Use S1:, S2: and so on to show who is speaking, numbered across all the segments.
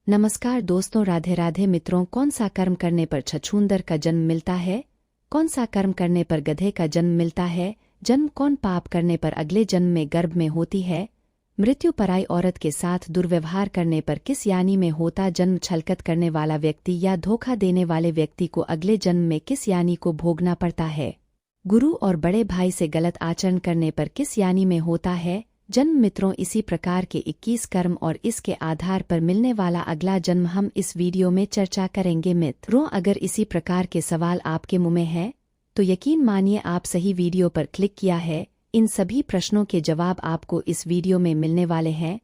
S1: नमस्कार दोस्तों, राधे राधे मित्रों। कौन सा कर्म करने पर छछूंदर का जन्म मिलता है? कौन सा कर्म करने पर गधे का जन्म मिलता है? जन्म कौन पाप करने पर अगले जन्म में गर्भ में होती है? मृत्यु पराई औरत के साथ दुर्व्यवहार करने पर किस यानी में होता जन्म? छलकत करने वाला व्यक्ति या धोखा देने वाले व्यक्ति को अगले जन्म में किस यानी को भोगना पड़ता है? गुरु और बड़े भाई से गलत आचरण करने पर किस यानी में होता है जन्म? मित्रों, इसी प्रकार के 21 कर्म और इसके आधार पर मिलने वाला अगला जन्म हम इस वीडियो में चर्चा करेंगे। मित्रों, अगर इसी प्रकार के सवाल आपके मुंह में है तो यकीन मानिए आप सही वीडियो पर क्लिक किया है। इन सभी प्रश्नों के जवाब आपको इस वीडियो में मिलने वाले हैं।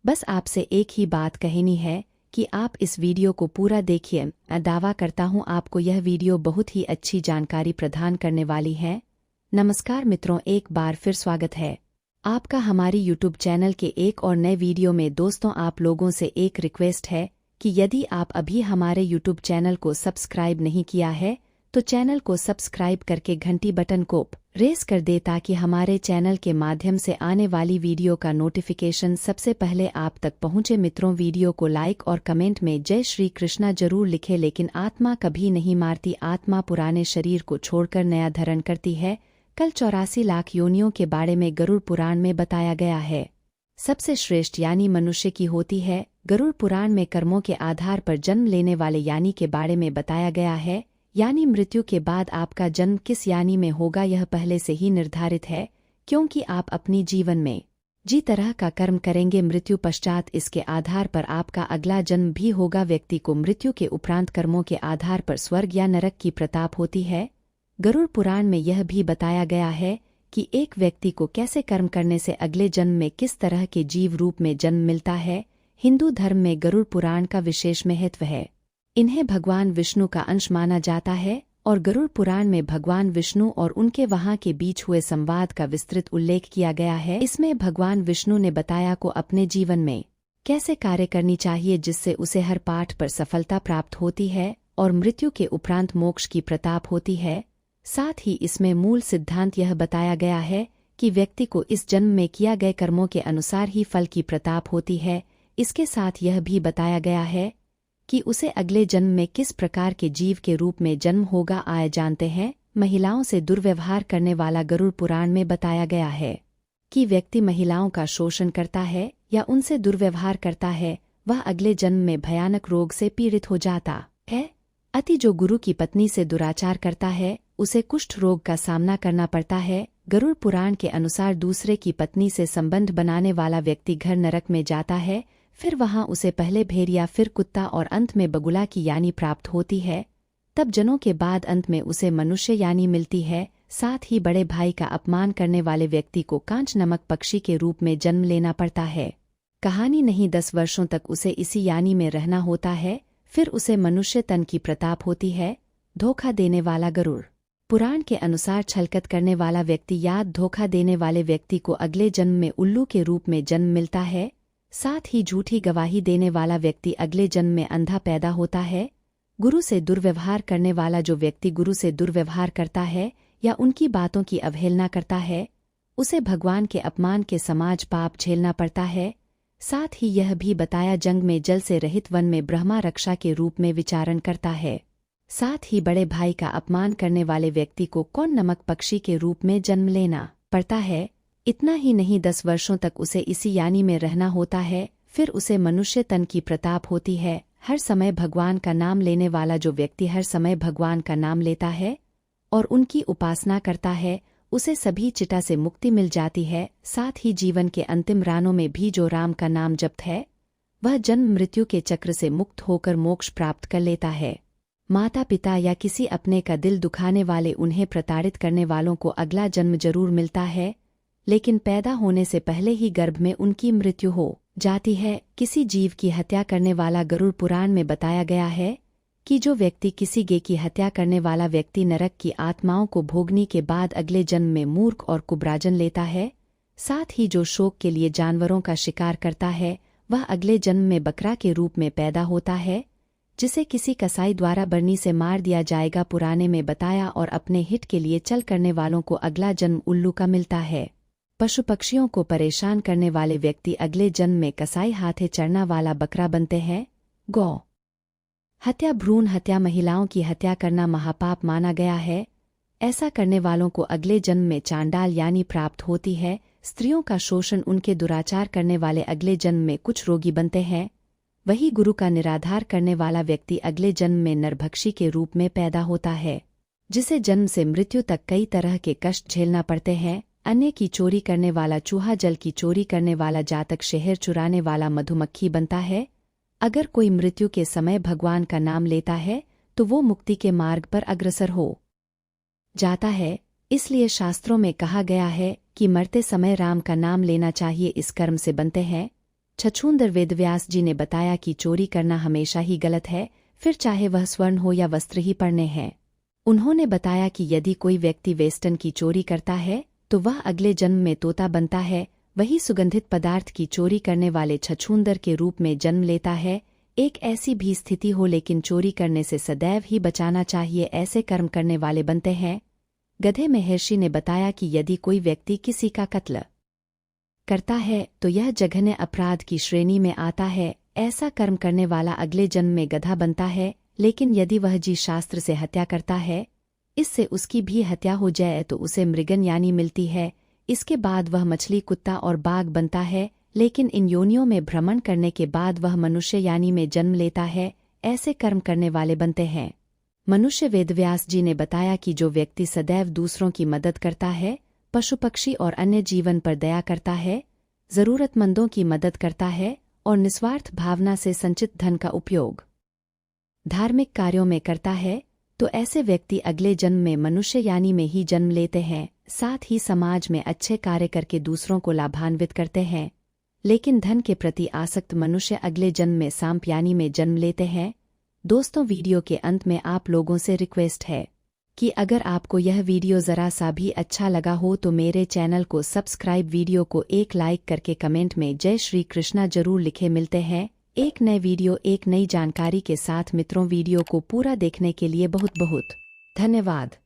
S1: बस आपसे एक ही बात कहनी है कि आप इस वीडियो को पूरा देखिए। मैं दावा करता हूँ आपको यह वीडियो बहुत ही अच्छी जानकारी प्रदान करने वाली है। नमस्कार मित्रों, एक बार फिर स्वागत है आपका हमारी YouTube चैनल के एक और नए वीडियो में। दोस्तों, आप लोगों से एक रिक्वेस्ट है कि यदि आप अभी हमारे YouTube चैनल को सब्सक्राइब नहीं किया है तो चैनल को सब्सक्राइब करके घंटी बटन को प्रेस कर दे ताकि हमारे चैनल के माध्यम से आने वाली वीडियो का नोटिफिकेशन सबसे पहले आप तक पहुंचे। मित्रों, वीडियो को लाइक और कमेंट में जय श्री कृष्णा जरूर लिखें। लेकिन आत्मा कभी नहीं मारती, आत्मा पुराने शरीर को छोड़कर नया धारण करती है। कल 84 लाख योनियों के बारे में गरुड़ पुराण में बताया गया है। सबसे श्रेष्ठ यानी मनुष्य की होती है। गरुड़ पुराण में कर्मों के आधार पर जन्म लेने वाले यानी के बारे में बताया गया है। यानी मृत्यु के बाद आपका जन्म किस यानी में होगा यह पहले से ही निर्धारित है, क्योंकि आप अपनी जीवन में जिस तरह का कर्म करेंगे मृत्यु पश्चात इसके आधार पर आपका अगला जन्म भी होगा। व्यक्ति को मृत्यु के उपरांत कर्मों के आधार पर स्वर्ग या नरक की प्रताप होती है। गरुड़ पुराण में यह भी बताया गया है कि एक व्यक्ति को कैसे कर्म करने से अगले जन्म में किस तरह के जीव रूप में जन्म मिलता है। हिंदू धर्म में गरुड़ पुराण का विशेष महत्व है। इन्हें भगवान विष्णु का अंश माना जाता है और गरुड़ पुराण में भगवान विष्णु और उनके वहां के बीच हुए संवाद का विस्तृत उल्लेख किया गया है। इसमें भगवान विष्णु ने बताया को अपने जीवन में कैसे कार्य करनी चाहिए जिससे उसे हर पाठ पर सफलता प्राप्त होती है और मृत्यु के उपरांत मोक्ष की प्रताप होती है। साथ ही इसमें मूल सिद्धांत यह बताया गया है कि व्यक्ति को इस जन्म में किया गए कर्मों के अनुसार ही फल की प्रताप होती है। इसके साथ यह भी बताया गया है कि उसे अगले जन्म में किस प्रकार के जीव के रूप में जन्म होगा। आए जानते हैं, महिलाओं से दुर्व्यवहार करने वाला गरुड़ पुराण में बताया गया है कि व्यक्ति महिलाओं का शोषण करता है या उनसे दुर्व्यवहार करता है वह अगले जन्म में भयानक रोग से पीड़ित हो जाता है। अति जो गुरु की पत्नी से दुराचार करता है उसे कुष्ठ रोग का सामना करना पड़ता है। गरुड़ पुराण के अनुसार दूसरे की पत्नी से संबंध बनाने वाला व्यक्ति घर नरक में जाता है, फिर वहां उसे पहले भेड़िया फिर कुत्ता और अंत में बगुला की यानी प्राप्त होती है। तब जनों के बाद अंत में उसे मनुष्य यानी मिलती है। साथ ही बड़े भाई का अपमान करने वाले व्यक्ति को कांच नमक पक्षी के रूप में जन्म लेना पड़ता है। कहानी नहीं, 10 वर्षों तक उसे इसी यानी में रहना होता है, फिर उसे मनुष्य तन की प्रताप होती है। धोखा देने वाला गरुड़ पुराण के अनुसार छलकत करने वाला व्यक्ति या धोखा देने वाले व्यक्ति को अगले जन्म में उल्लू के रूप में जन्म मिलता है। साथ ही झूठी गवाही देने वाला व्यक्ति अगले जन्म में अंधा पैदा होता है। गुरु से दुर्व्यवहार करने वाला जो व्यक्ति गुरु से दुर्व्यवहार करता है या उनकी बातों की अवहेलना करता है उसे भगवान के अपमान के समाज पाप झेलना पड़ता है। साथ ही यह भी बताया जंग में जल से रहित वन में ब्रह्मा रक्षा के रूप में विचारण करता है। साथ ही बड़े भाई का अपमान करने वाले व्यक्ति को कौन नमक पक्षी के रूप में जन्म लेना पड़ता है। इतना ही नहीं, 10 वर्षों तक उसे इसी यानी में रहना होता है, फिर उसे मनुष्य तन की प्रताप होती है। हर समय भगवान का नाम लेने वाला जो व्यक्ति हर समय भगवान का नाम लेता है और उनकी उपासना करता है उसे सभी चिता से मुक्ति मिल जाती है। साथ ही जीवन के अंतिम रानों में भी जो राम का नाम जपता है वह जन्म मृत्यु के चक्र से मुक्त होकर मोक्ष प्राप्त कर लेता है। माता पिता या किसी अपने का दिल दुखाने वाले उन्हें प्रताड़ित करने वालों को अगला जन्म जरूर मिलता है, लेकिन पैदा होने से पहले ही गर्भ में उनकी मृत्यु हो जाती है। किसी जीव की हत्या करने वाला गरुड़ पुराण में बताया गया है कि जो व्यक्ति किसी गे की हत्या करने वाला व्यक्ति नरक की आत्माओं को भोगने के बाद अगले जन्म में मूर्ख और कुब्राजन लेता है। साथ ही जो शोक के लिए जानवरों का शिकार करता है वह अगले जन्म में बकरा के रूप में पैदा होता है, जिसे किसी कसाई द्वारा बरनी से मार दिया जाएगा। पुराने में बताया और अपने हित के लिए चल करने वालों को अगला जन्म उल्लू का मिलता है। पशु पक्षियों को परेशान करने वाले व्यक्ति अगले जन्म में कसाई हाथे चढ़ना वाला बकरा बनते हैं। गौ हत्या भ्रूण हत्या महिलाओं की हत्या करना महापाप माना गया है। ऐसा करने वालों को अगले जन्म में चांडाल यानी प्राप्त होती है। स्त्रियों का शोषण उनके दुराचार करने वाले अगले जन्म में कुछ रोगी बनते हैं। वही गुरु का निराधार करने वाला व्यक्ति अगले जन्म में नरभक्षी के रूप में पैदा होता है, जिसे जन्म से मृत्यु तक कई तरह के कष्ट झेलना पड़ते हैं। अन्य की चोरी करने वाला चूहा, जल की चोरी करने वाला जातक, शहर चुराने वाला मधुमक्खी बनता है। अगर कोई मृत्यु के समय भगवान का नाम लेता है तो वो मुक्ति के मार्ग पर अग्रसर हो जाता है। इसलिए शास्त्रों में कहा गया है कि मरते समय राम का नाम लेना चाहिए। इस कर्म से बनते हैं। छछूंदर वेदव्यास जी ने बताया कि चोरी करना हमेशा ही गलत है, फिर चाहे वह स्वर्ण हो या वस्त्र ही पड़ने हैं। उन्होंने बताया कि यदि कोई व्यक्ति वेस्टर्न की चोरी करता है तो वह अगले जन्म में तोता बनता है। वही सुगंधित पदार्थ की चोरी करने वाले छछूंदर के रूप में जन्म लेता है। एक ऐसी भी स्थिति हो, लेकिन चोरी करने से सदैव ही बचाना चाहिए। ऐसे कर्म करने वाले बनते हैं। गधे महर्षि ने बताया कि यदि कोई व्यक्ति किसी का कत्ल करता है तो यह जघन्य अपराध की श्रेणी में आता है। ऐसा कर्म करने वाला अगले जन्म में गधा बनता है। लेकिन यदि वह जी शास्त्र से हत्या करता है, इससे उसकी भी हत्या हो जाए तो उसे मृगन यानी मिलती है। इसके बाद वह मछली, कुत्ता और बाघ बनता है। लेकिन इन योनियों में भ्रमण करने के बाद वह मनुष्य यानी में जन्म लेता है। ऐसे कर्म करने वाले बनते हैं मनुष्य। वेदव्यास जी ने बताया कि जो व्यक्ति सदैव दूसरों की मदद करता है, पशु पक्षी और अन्य जीवन पर दया करता है, जरूरतमंदों की मदद करता है और निस्वार्थ भावना से संचित धन का उपयोग धार्मिक कार्यों में करता है, तो ऐसे व्यक्ति अगले जन्म में मनुष्य यानी में ही जन्म लेते हैं। साथ ही समाज में अच्छे कार्य करके दूसरों को लाभान्वित करते हैं। लेकिन धन के प्रति आसक्त मनुष्य अगले जन्म में सांप यानी में जन्म लेते हैं। दोस्तों, वीडियो के अंत में आप लोगों से रिक्वेस्ट है कि अगर आपको यह वीडियो जरा सा भी अच्छा लगा हो तो मेरे चैनल को सब्सक्राइब, वीडियो को एक लाइक करके कमेंट में जय श्री कृष्णा जरूर लिखे। मिलते हैं एक नए वीडियो, एक नई जानकारी के साथ। मित्रों, वीडियो को पूरा देखने के लिए बहुत बहुत धन्यवाद।